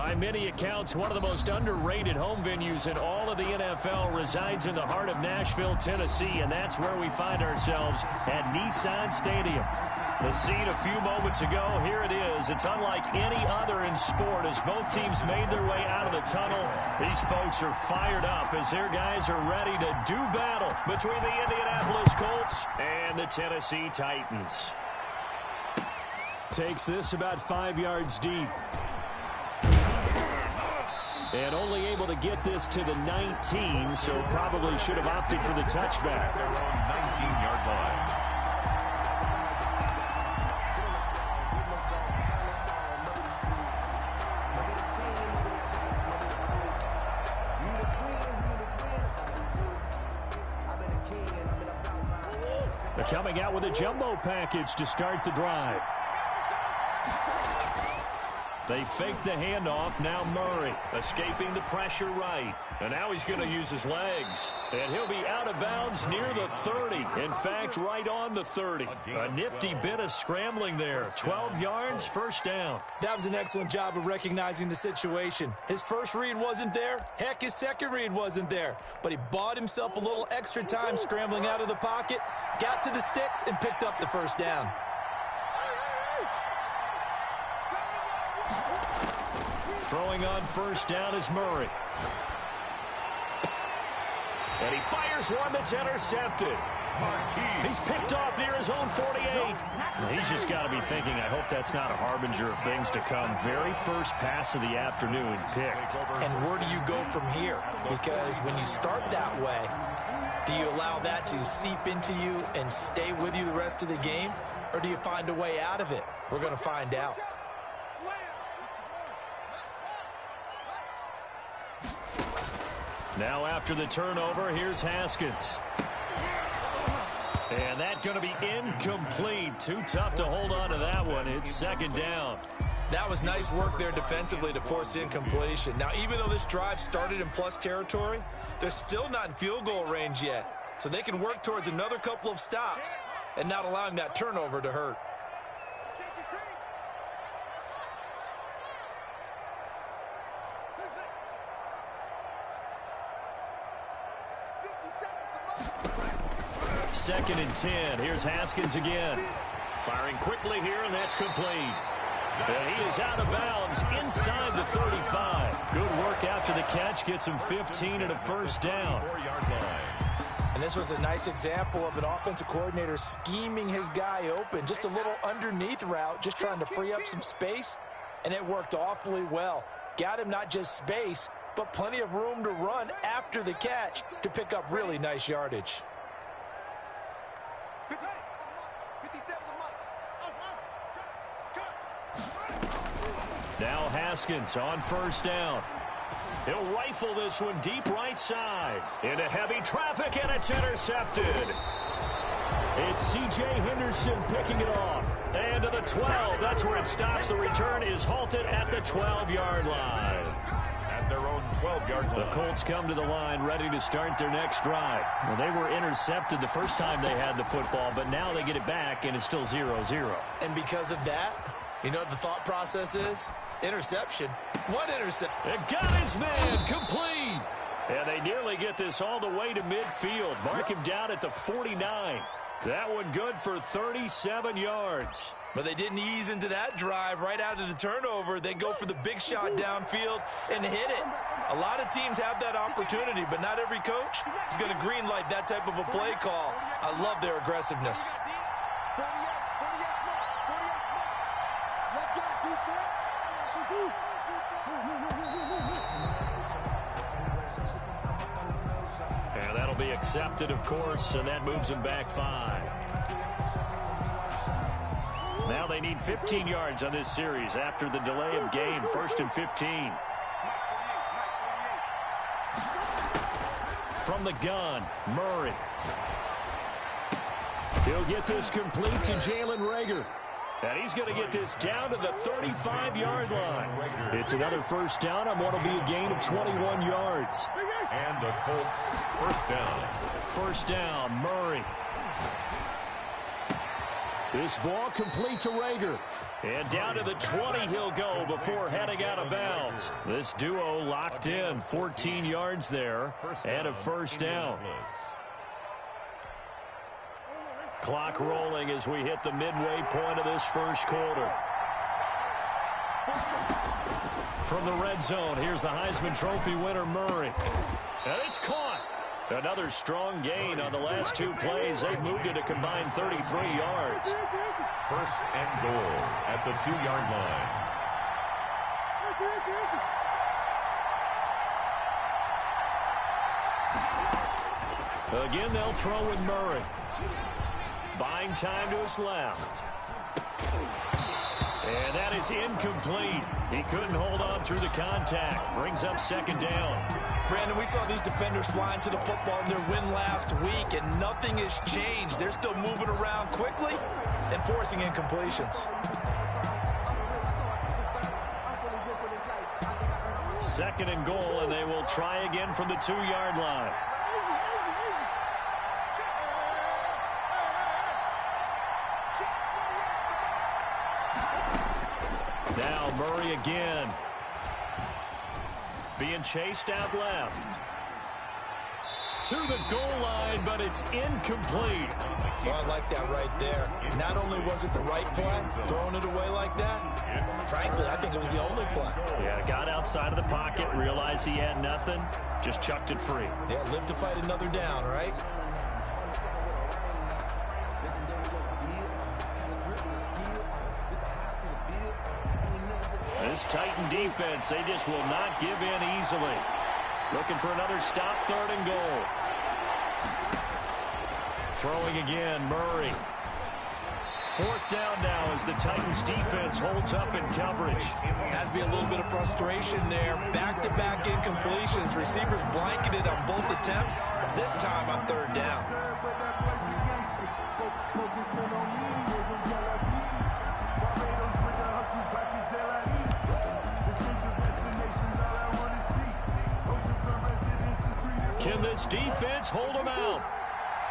By many accounts, one of the most underrated home venues in all of the NFL resides in the heart of Nashville, Tennessee, and that's where we find ourselves at Nissan Stadium. The scene a few moments ago, here it is. It's unlike any other in sport as both teams made their way out of the tunnel. These folks are fired up as their guys are ready to do battle between the Indianapolis Colts and the Tennessee Titans. Takes this about 5 yards deep. And only able to get this to the 19, so probably should have opted for the touchback. Their own 19-yard line. They're coming out with a jumbo package to start the drive. They fake the handoff. Now Murray escaping the pressure right. And now he's going to use his legs. And he'll be out of bounds near the 30. In fact, right on the 30. A nifty bit of scrambling there. 12 yards, first down. That was an excellent job of recognizing the situation. His first read wasn't there. Heck, his second read wasn't there. But he bought himself a little extra time scrambling out of the pocket, got to the sticks, and picked up the first down. Throwing on first down is Murray. And he fires one that's intercepted. He's picked off near his own 48. He's just got to be thinking, I hope that's not a harbinger of things to come. Very first pass of the afternoon picked. And where do you go from here? Because when you start that way, do you allow that to seep into you and stay with you the rest of the game? Or do you find a way out of it? We're going to find out. Now after the turnover, here's Haskins. And that's going to be incomplete. Too tough to hold on to that one. It's second down. That was nice work there defensively to force incompletion. Now, even though this drive started in plus territory, they're still not in field goal range yet. So they can work towards another couple of stops and not allowing that turnover to hurt. Second and 10. Here's Haskins again. Firing quickly here, and that's complete. And he is out of bounds inside the 35. Good work after the catch. Gets him 15 and a first down. 4-yard line. And this was a nice example of an offensive coordinator scheming his guy open. Just a little underneath route, just trying to free up some space, and it worked awfully well. Got him not just space, but plenty of room to run after the catch to pick up really nice yardage. Now Haskins on first down. He'll rifle this one deep right side. Into heavy traffic, and it's intercepted. It's C.J. Henderson picking it off. And to the 12. That's where it stops. The return is halted at the 12-yard line. At their own 12-yard line. The Colts come to the line ready to start their next drive. Well, they were intercepted the first time they had the football, but now they get it back, and it's still 0-0. And because of that, you know what the thought process is? Interception. What interception? It got his man complete. And they nearly get this all the way to midfield. Mark him down at the 49. That one good for 37 yards. But they didn't ease into that drive right out of the turnover. They go for the big shot downfield and hit it. A lot of teams have that opportunity, but not every coach is going to greenlight that type of a play call. I love their aggressiveness. And that'll be accepted, of course, and that moves them back 5. Now they need 15 yards on this series after the delay of game. First and 15. From the gun, Murray. He'll get this complete to Jalen Reagor. And he's going to get this down to the 35-yard line. It's another first down on what will be a gain of 21 yards. And the Colts first down. First down, Murray. This ball complete to Rager. And down to the 20 he'll go before heading out of bounds. This duo locked in, 14 yards there, and a first down. Clock rolling as we hit the midway point of this first quarter. From the red zone, here's the Heisman Trophy winner, Murray. And it's caught. Another strong gain on the last two plays. They've moved it a combined 33 yards. First and goal at the 2-yard line. Again, they'll throw with Murray. Buying time to his left. And that is incomplete. He couldn't hold on through the contact. Brings up second down. Brandon, we saw these defenders flying to the football in their win last week, and nothing has changed. They're still moving around quickly and forcing incompletions. Second and goal, and they will try again from the 2-yard line. Now Murray again. Being chased out left. To the goal line, but it's incomplete. Well, I like that right there. Not only was it the right play, throwing it away like that, frankly, I think it was the only play. Yeah, got outside of the pocket, realized he had nothing, just chucked it free. Yeah, live to fight another down, right? This Titan defense, they just will not give in easily. Looking for another stop, third and goal. Throwing again, Murray. Fourth down now as the Titans defense holds up in coverage. Has to be a little bit of frustration there. Back-to-back incompletions. Receivers blanketed on both attempts, this time on third down. Can this defense hold them out?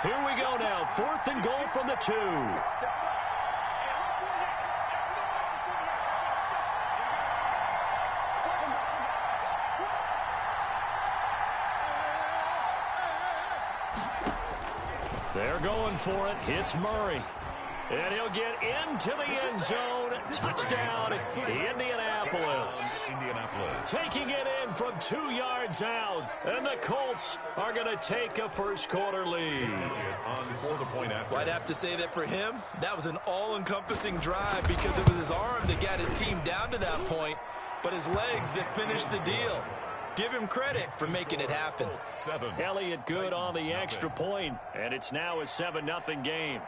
Here we go now. Fourth and goal from the 2. They're going for it. Hits Murray. And he'll get into the end zone. Touchdown, Indianapolis. Taking it in from 2 yards out. And the Colts are going to take a first quarter lead. Well, I'd have to say that for him, that was an all-encompassing drive because it was his arm that got his team down to that point, but his legs that finished the deal. Give him credit for making it happen. Elliott good on the extra point, and it's now a 7-0 game.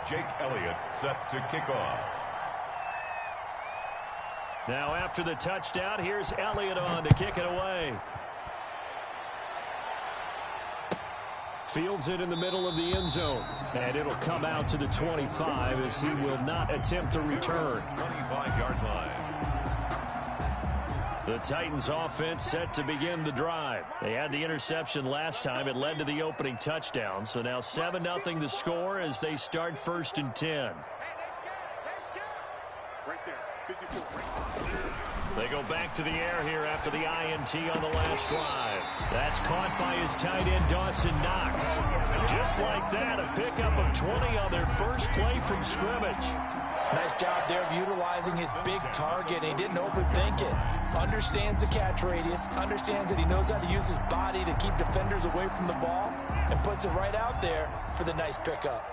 Jake Elliott set to kick off. Now after the touchdown, here's Elliott on to kick it away. Fields it in the middle of the end zone. And it'll come out to the 25 as he will not attempt to return. 25-yard line. The Titans offense set to begin the drive. They had the interception last time. It led to the opening touchdown. So now 7-0 the score as they start first and 10. They go back to the air here after the INT on the last drive. That's caught by his tight end, Dawson Knox. Just like that, a pickup of 20 on their first play from scrimmage. Nice job there of utilizing his big target. He didn't overthink it. Understands the catch radius. Understands that he knows how to use his body to keep defenders away from the ball. And puts it right out there for the nice pickup.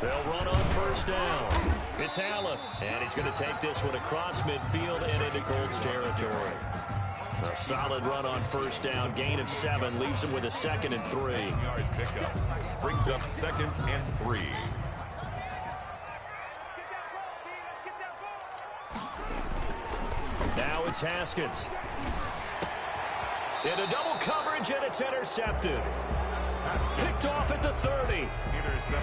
They'll run on first down. It's Allen. And he's going to take this one across midfield and into Colts territory. A solid run on first down. Gain of 7 leaves him with a 2nd and 3. 7-yard pickup brings up 2nd and 3. Now it's Haskins. Into double coverage, and it's intercepted. Picked off at the 30.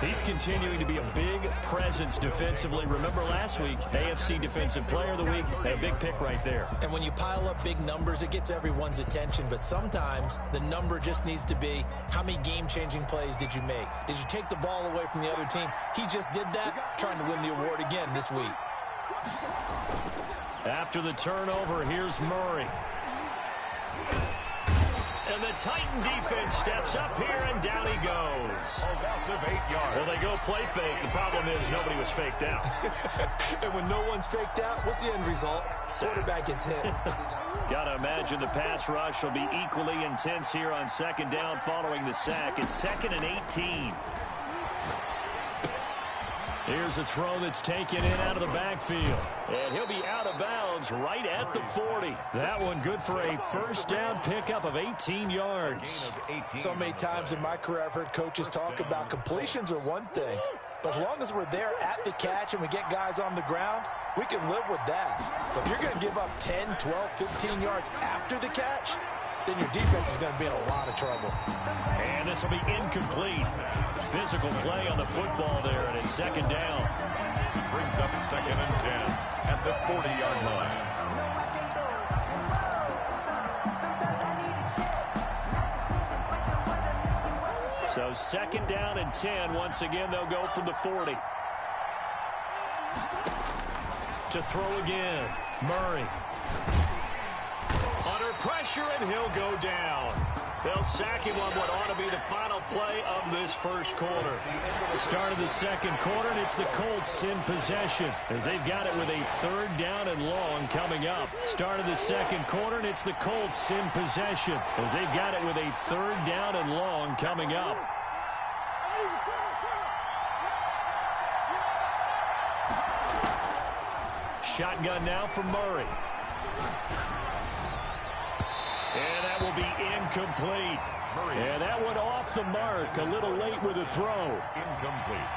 He's continuing to be a big presence defensively. Remember last week, AFC Defensive Player of the Week, had a big pick right there. And when you pile up big numbers, it gets everyone's attention. But sometimes the number just needs to be, how many game-changing plays did you make? Did you take the ball away from the other team? He just did that, trying to win the award again this week. After the turnover, here's Murray. And the Titan defense steps up here, and down he goes. Offensive 8 yards. Well, they go play fake. The problem is nobody was faked out. And when no one's faked out, what's the end result? Quarterback gets hit. Got to imagine the pass rush will be equally intense here on second down following the sack. It's 2nd and 18. Here's a throw that's taken in out of the backfield. And he'll be out of bounds right at the 40. That one good for a first down pickup of 18 yards. So many times in my career I've heard coaches talk about completions are one thing. But as long as we're there at the catch and we get guys on the ground, we can live with that. But if you're going to give up 10, 12, 15 yards after the catch, then your defense is going to be in a lot of trouble. And this will be incomplete. Physical play on the football there, and it's second down. Brings up 2nd and 10 at the 40-yard line. So second down and 10. Once again, they'll go from the 40. To throw again, Murray. Under pressure, and he'll go down. They'll sack him on what ought to be the final play of this first quarter. Start of the second quarter, and it's the Colts in possession as they've got it with a 3rd down and long coming up. Start of the second quarter, and it's the Colts in possession as they've got it with a 3rd down and long coming up. Shotgun now from Murray. And that will be incomplete. And that one off the mark. A little late with a throw. Incomplete.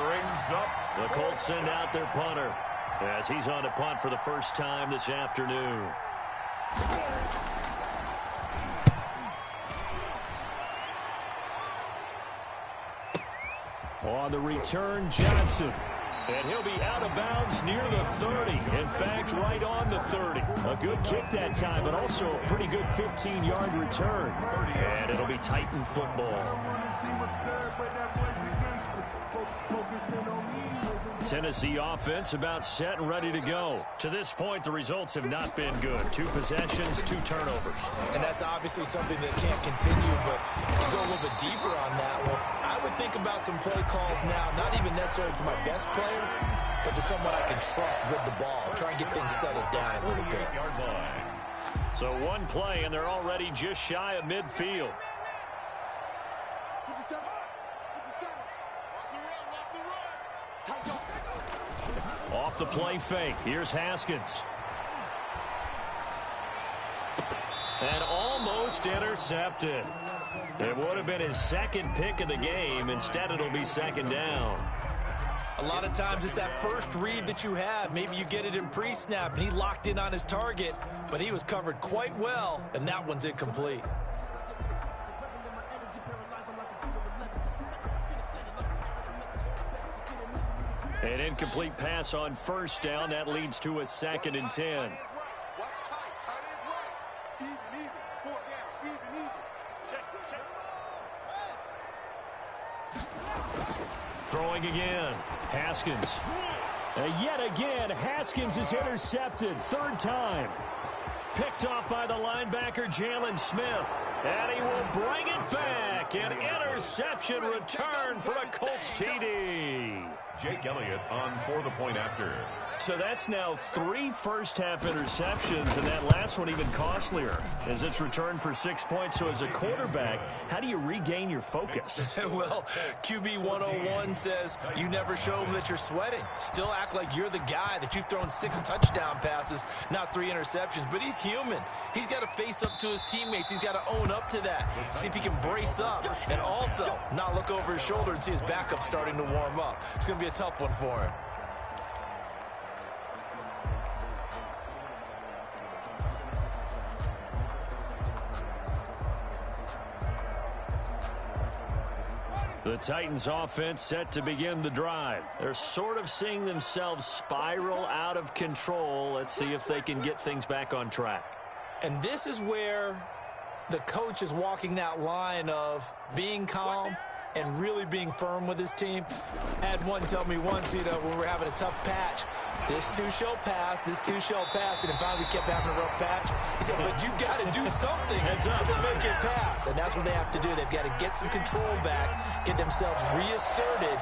Brings up. The Colts send out their punter as he's on to punt for the first time this afternoon. On the return, Johnson. And he'll be out of bounds near the 30. In fact, right on the 30. A good kick that time, but also a pretty good 15-yard return. And it'll be Titan football. Tennessee offense about set and ready to go. To this point, the results have not been good. 2 possessions, 2 turnovers. And that's obviously something that can't continue, but to go a little bit deeper on that one, I would think about some play calls now, not even necessarily to my best player, but to someone I can trust with the ball. Try and get things settled down a little bit. So one play, and they're already just shy of midfield. Off the play fake. Here's Haskins. And almost intercepted. It would have been his 2nd pick of the game. Instead, it'll be 2nd down. A lot of times it's that first read that you have. Maybe you get it in pre-snap, and he locked in on his target, but he was covered quite well, and that one's incomplete. An incomplete pass on first down. That leads to a 2nd and 10. Throwing again. Haskins. Yet again, Haskins is intercepted. 3rd time. Picked off by the linebacker, Jalen Smith. And he will bring it back. An interception return for a Colts TD. Jake Elliott on for the point after. So that's now 3 first-half interceptions, and that last one even costlier as it's returned for 6 points. So as a quarterback, how do you regain your focus? Well, QB 101 says you never show them that you're sweating. Still act like you're the guy that you've thrown 6 touchdown passes, not 3 interceptions. But he's human. He's got to face up to his teammates. He's got to own up to that. See if he can brace up and also not look over his shoulder and see his backup starting to warm up. It's going to be a tough one for him. The Titans offense set to begin the drive. They're sort of seeing themselves spiral out of control. Let's see if they can get things back on track. And this is where the coach is walking that line of being calm and really being firm with his team. I had one tell me once, when we're having a tough patch, this too shall pass, this too shall pass. And finally we kept having a rough patch. He said, but you got to do something to make it pass. And that's what they have to do. They've got to get some control back, get themselves reasserted,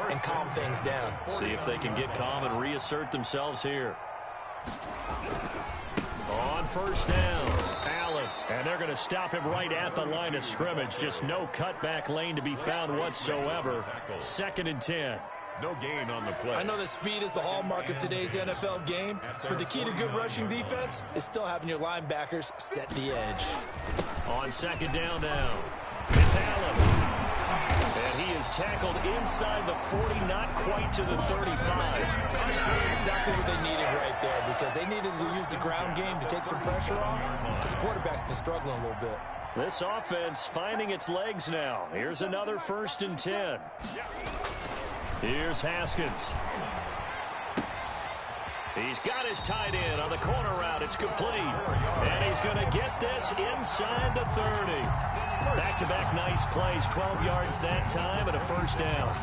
and calm things down. See if they can get calm and reassert themselves here. On first down, Allen. And they're going to him right at the line of scrimmage. Just no cutback lane to be found whatsoever. 2nd and 10. No gain on the play. I know that speed is the hallmark of today's NFL game, but the key to good rushing defense is still having your linebackers set the edge. On 2nd down now, it's Allen. And he is tackled inside the 40, not quite to the 35. Exactly what they needed right there, because they needed to use the ground game to take some pressure off, because the quarterback's been struggling a little bit. This offense finding its legs now. Here's another 1st and 10. Here's Haskins. He's got his tight end on the corner route. It's complete. And he's going to get this inside the 30. Back-to-back nice plays. 12 yards that time and a 1st down.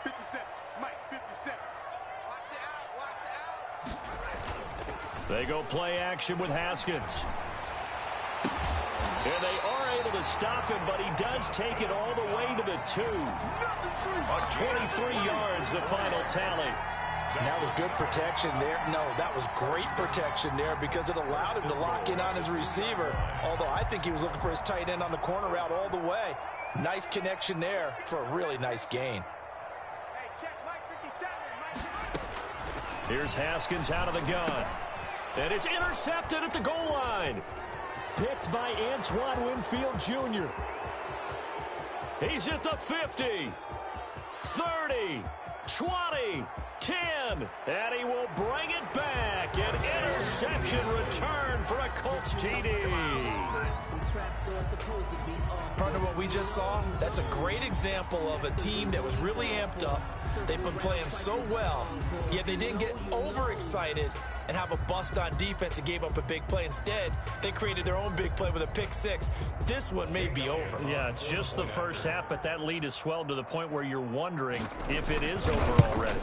57. Mike, 57. Watch the out. They go play action with Haskins. And they are able to stop him, but he does take it all the way to the 2. 23 yards, the final tally. And that was good protection there. No, that was great protection there because it allowed him to lock in on his receiver. Although I think he was looking for his tight end on the corner route all the way. Nice connection there for a really nice gain. Hey, check Mike 57. Here's Haskins out of the gun. And it's intercepted at the goal line. Picked by Antoine Winfield Jr. He's at the 50, 30, 20, 10, and he will bring it back. An interception return for a Colts TD. Partner, what we just saw, that's a great example of a team that was really amped up. They've been playing so well, yet they didn't get overexcited and have a bust on defense and gave up a big play. Instead, they created their own big play with a pick 6. This one may be over. Yeah, it's just the first half, but that lead has swelled to the point where you're wondering if it is over already.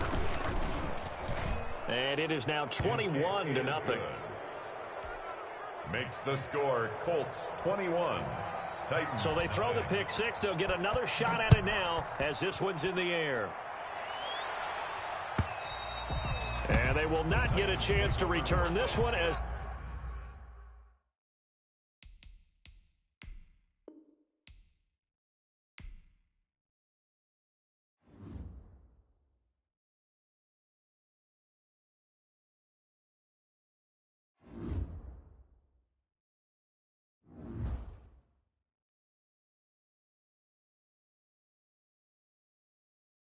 And it is now 21-0. Makes the score Colts 21. Titans. So they throw the pick 6. They'll get another shot at it now as this one's in the air. And they will not get a chance to return this one as